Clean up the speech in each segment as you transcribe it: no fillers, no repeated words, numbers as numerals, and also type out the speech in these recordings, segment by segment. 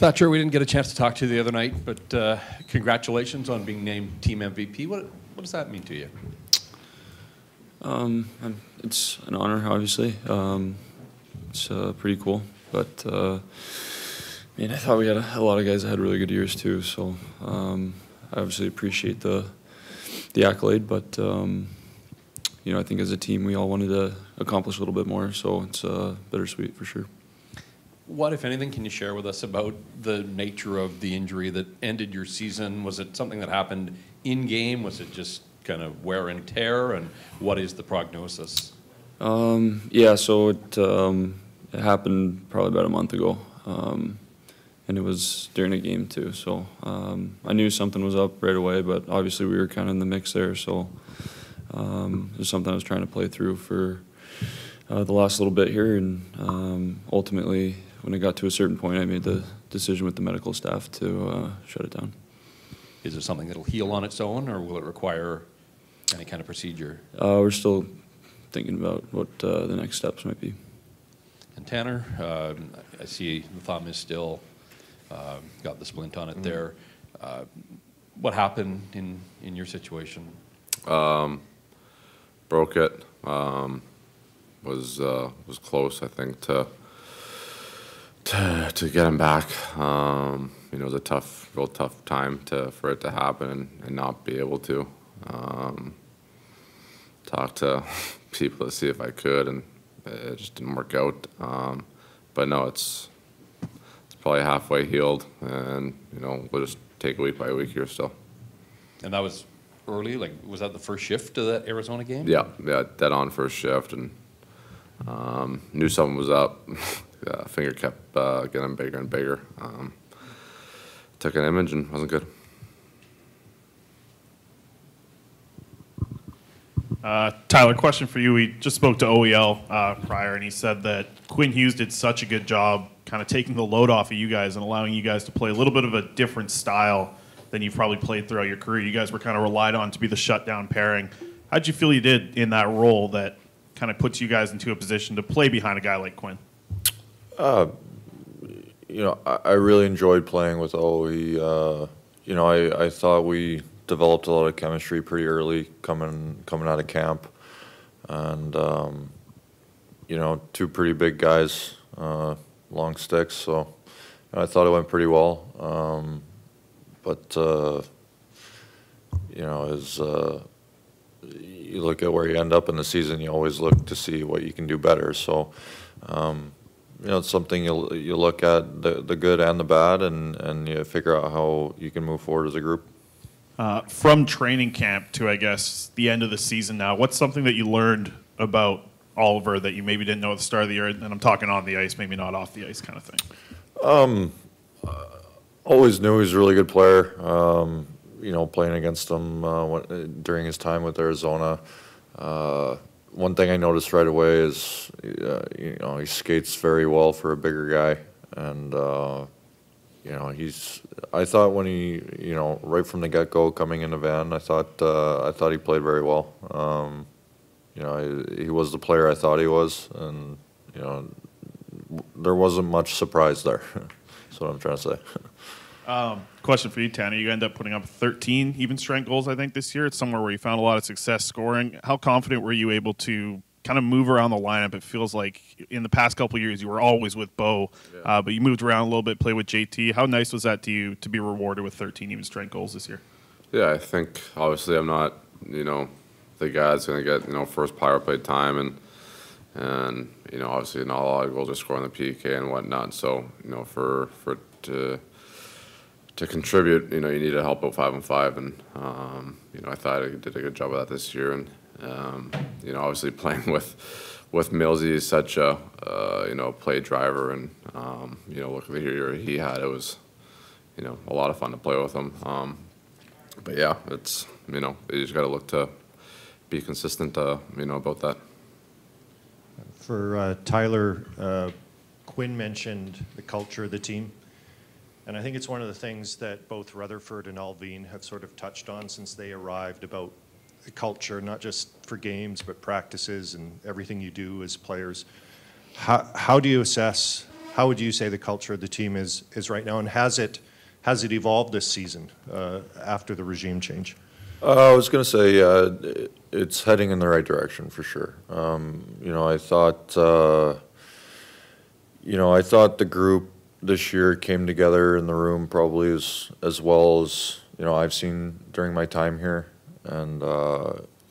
Thatcher, we didn't get a chance to talk to you the other night, but congratulations on being named team MVP. What does that mean to you? It's an honor, obviously. It's pretty cool, but I mean, I thought we had a lot of guys that had really good years too. So I obviously appreciate the accolade, but you know, I think as a team we all wanted to accomplish a little bit more. So it's bittersweet for sure. What, if anything, can you share with us about the nature of the injury that ended your season? Was it something that happened in game? Was it just kind of wear and tear? And what is the prognosis? Yeah, so it happened probably about a month ago, and it was during a game too. So I knew something was up right away, but obviously we were kind of in the mix there. So it was something I was trying to play through for the last little bit here, and ultimately, when it got to a certain point, I made the decision with the medical staff to shut it down. Is it something that'll heal on its own, or will it require any kind of procedure? We're still thinking about what the next steps might be. And Tanner, I see the thumb is still got the splint on it there. What happened in your situation? Broke it. Was close, I think, to get him back. You know, it was a real tough time for it to happen and not be able to. Talk to people to see if I could, and it just didn't work out. But no, it's probably halfway healed, and you know, we'll just take it week by week here still. And that was early. Like, was that the first shift of that Arizona game? Yeah, dead on first shift, and knew something was up. Finger kept getting bigger and bigger. Took an image and wasn't good. Tyler, question for you. We just spoke to OEL prior, and he said that Quinn Hughes did such a good job kind of taking the load off of you guys and allowing you guys to play a little bit of a different style than you've probably played throughout your career. You guys were kind of relied on to be the shutdown pairing. How'd you feel you did in that role that kind of puts you guys into a position to play behind a guy like Quinn? You know, I really enjoyed playing with O. He, you know, I thought we developed a lot of chemistry pretty early coming out of camp, and you know, two pretty big guys, long sticks. So I thought it went pretty well. But you know, as you look at where you end up in the season, you always look to see what you can do better. So you know, it's something you look at the good and the bad, and you figure out how you can move forward as a group. From training camp to, I guess, the end of the season now, what's something that you learned about Oliver that you maybe didn't know at the start of the year? And I'm talking on the ice, maybe not off the ice kind of thing. Always knew he was a really good player. You know, playing against him during his time with Arizona. One thing I noticed right away is, you know, he skates very well for a bigger guy, and you know, I thought when he, you know, right from the get-go coming into Van, I thought he played very well. You know, he was the player I thought he was, and you know, there wasn't much surprise there. That's what I'm trying to say. Question for you, Tanner. You end up putting up 13 even strength goals, I think, this year. It's somewhere where you found a lot of success scoring. How confident were you able to kind of move around the lineup? It feels like in the past couple of years you were always with Bo, but you moved around a little bit, played with JT. How nice was that to you to be rewarded with 13 even strength goals this year? Yeah, I think obviously I'm not, you know, the guy that's going to get, you know, first power play time, and you know, obviously not a lot of goals are scoring the PK and whatnot. So you know, to contribute, you know, you need to help out 5-on-5, and you know, I thought I did a good job of that this year, and you know, obviously playing with Millsy is such a you know, play driver, and you know, look at the year he had. It was, you know, a lot of fun to play with him. But yeah, it's, you know, you just got to look to be consistent, you know, about that. For Tyler, Quinn mentioned the culture of the team. And I think it's one of the things that both Rutherford and Alvin have sort of touched on since they arrived about the culture, not just for games, but practices and everything you do as players. How do you assess how would you say the culture of the team is right now, and has it evolved this season after the regime change? I was going to say it's heading in the right direction for sure. I thought the group this year came together in the room probably as well as I've seen during my time here, and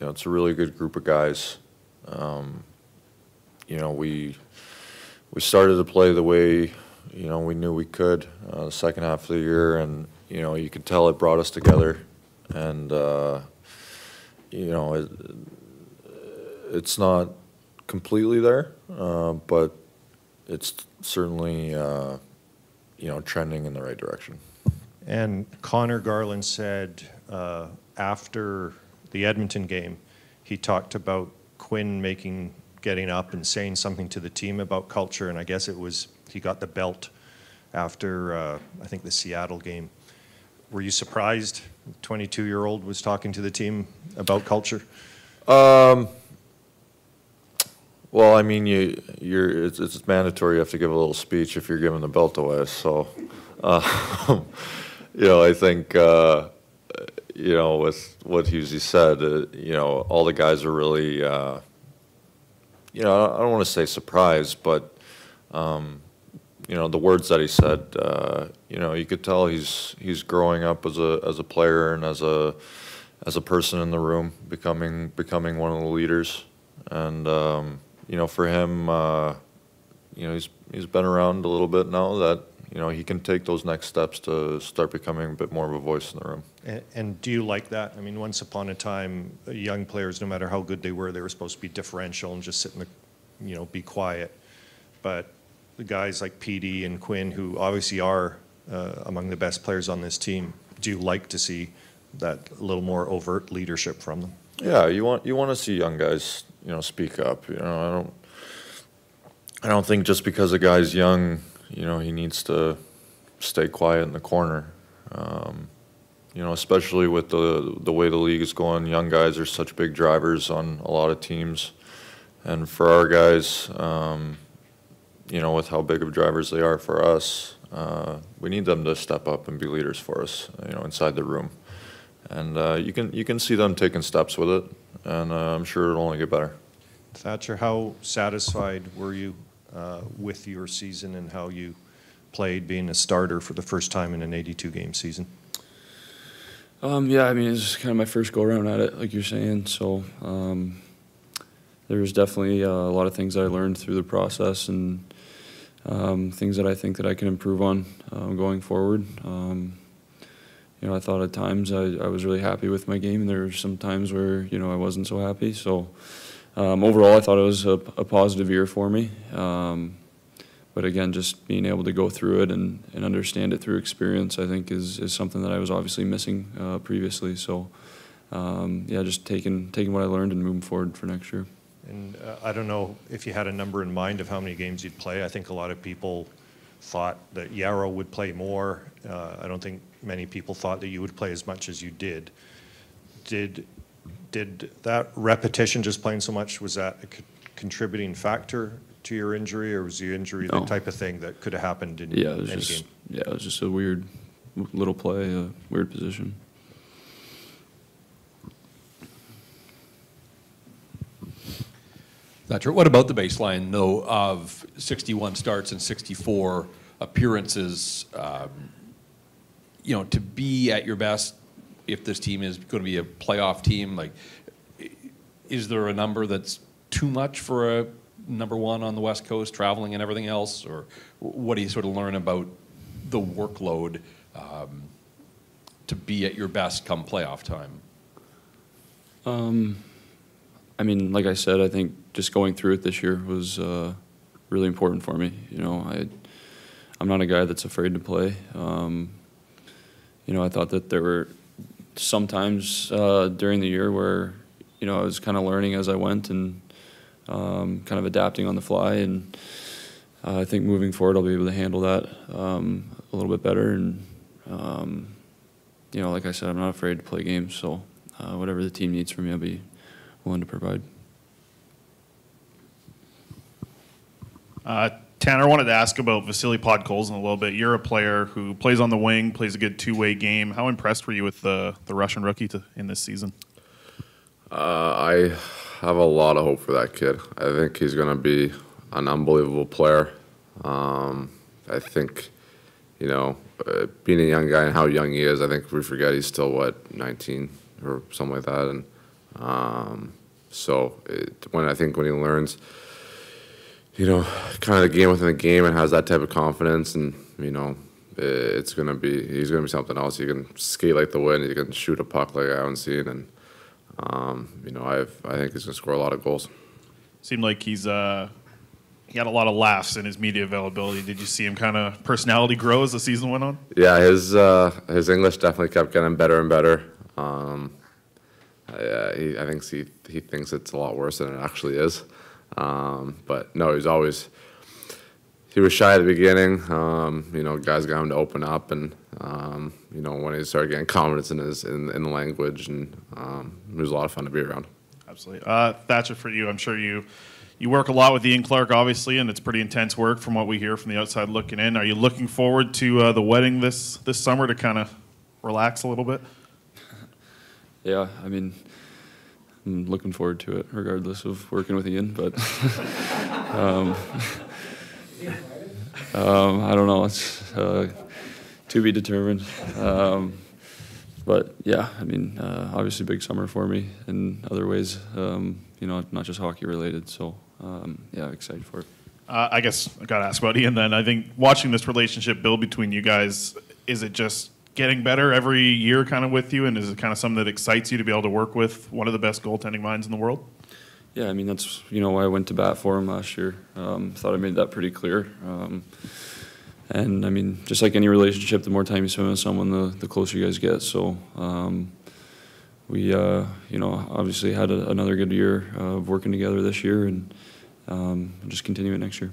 it's a really good group of guys. We started to play the way we knew we could the second half of the year, and you could tell it brought us together, and it's not completely there, but it's certainly trending in the right direction. And Connor Garland said after the Edmonton game, he talked about Quinn getting up and saying something to the team about culture, and I guess it was he got the belt after I think the Seattle game. Were you surprised the 22-year-old was talking to the team about culture? Well, I mean, it's mandatory. You have to give a little speech if you're giving the belt away. So, I think with what Husey said, all the guys are really, I don't want to say surprised, but the words that he said, you could tell he's growing up as a player and as a person in the room, becoming one of the leaders, and for him, he's been around a little bit now that he can take those next steps to start becoming a bit more of a voice in the room. And do you like that? I mean, once upon a time, young players, no matter how good they were supposed to be differential and just sit in the, be quiet. But the guys like PD and Quinn, who obviously are among the best players on this team, do you like to see that little more overt leadership from them? Yeah, you want to see young guys, speak up. I don't think just because a guy's young, he needs to stay quiet in the corner. Especially with the way the league is going, young guys are such big drivers on a lot of teams, and for our guys, with how big of drivers they are for us, we need them to step up and be leaders for us, inside the room. And you can see them taking steps with it, and I'm sure it'll only get better. Thatcher, how satisfied were you with your season and how you played being a starter for the first time in an 82-game season? Yeah, I mean, it's kind of my first go-around at it, like you're saying, so there was definitely a lot of things I learned through the process, and things that I think that I can improve on going forward. I thought at times I was really happy with my game, and there were some times where, I wasn't so happy. So overall, I thought it was a positive year for me. But again, just being able to go through it and understand it through experience, I think is something that I was obviously missing previously. So yeah, just taking what I learned and moving forward for next year. And I don't know if you had a number in mind of how many games you'd play. I think a lot of people thought that Yarrow would play more. I don't think many people thought that you would play as much as you did. Did that repetition, just playing so much, was that a contributing factor to your injury, or was the injury the type of thing that could have happened in any game? Yeah, it was just a weird little play, a weird position. Thatcher, what about the baseline, though, of 61 starts and 64 appearances? To be at your best, if this team is going to be a playoff team, like, is there a number that's too much for a number one on the West Coast, traveling and everything else? Or what do you sort of learn about the workload to be at your best come playoff time? I mean, like I said, I think just going through it this year was really important for me. I'm not a guy that's afraid to play. I thought that there were some times during the year where, I was kind of learning as I went and kind of adapting on the fly. And I think moving forward, I'll be able to handle that a little bit better. And, like I said, I'm not afraid to play games. So whatever the team needs from me, I'll be willing to provide. Tanner, I wanted to ask about Vasily Podkolzin a little bit. You're a player who plays on the wing, plays a good two-way game. How impressed were you with the Russian rookie in this season? I have a lot of hope for that kid. I think he's going to be an unbelievable player. I think, you know, being a young guy and how young he is, I think we forget he's still, what, 19 or something like that. And when he learns, you know, kind of the game within the game and has that type of confidence, and, you know, he's going to be something else. He can skate like the wind. He can shoot a puck like I haven't seen. And, you know, I think he's going to score a lot of goals. Seemed like he had a lot of laughs in his media availability. Did you see him kind of personality grow as the season went on? Yeah, his English definitely kept getting better and better. I think he thinks it's a lot worse than it actually is. But no, he was shy at the beginning. You know, guys got him to open up, and you know, when he started getting confidence in the language, and it was a lot of fun to be around. Absolutely. Thatcher, for you, I'm sure you work a lot with Ian Clark, obviously, and it's pretty intense work from what we hear from the outside looking in. Are you looking forward to the wedding this summer to kind of relax a little bit? Yeah, I mean, I'm looking forward to it, regardless of working with Ian. But I don't know. It's to be determined. But yeah, I mean, obviously, big summer for me in other ways. You know, not just hockey related. So yeah, excited for it. I guess I got to ask about Ian then. I think watching this relationship build between you guys, is it just getting better every year kind of with you, and is it kind of something that excites you to be able to work with one of the best goaltending minds in the world? Yeah, I mean, that's, you know, why I went to bat for him last year. Thought I made that pretty clear. And I mean, just like any relationship, the more time you spend with someone, the closer you guys get. So we, you know, obviously had another good year of working together this year, and just continue it next year.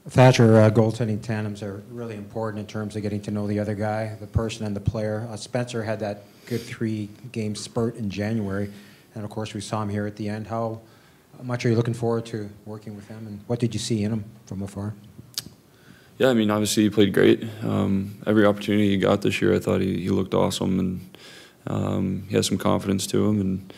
Thatcher, goaltending tandems are really important in terms of getting to know the other guy, the person and the player. Spencer had that good 3-game spurt in January, and of course we saw him here at the end. How much are you looking forward to working with him, and what did you see in him from afar? Yeah, I mean, obviously he played great. Every opportunity he got this year, I thought he looked awesome, and he has some confidence to him, and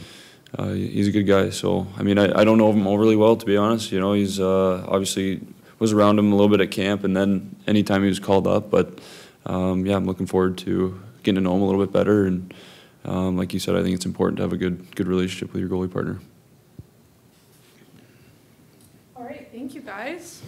he's a good guy. So, I mean, I don't know him overly well, to be honest. You know, he's obviously was around him a little bit at camp, and then anytime he was called up. But yeah, I'm looking forward to getting to know him a little bit better. And like you said, I think it's important to have a good relationship with your goalie partner. All right, thank you guys.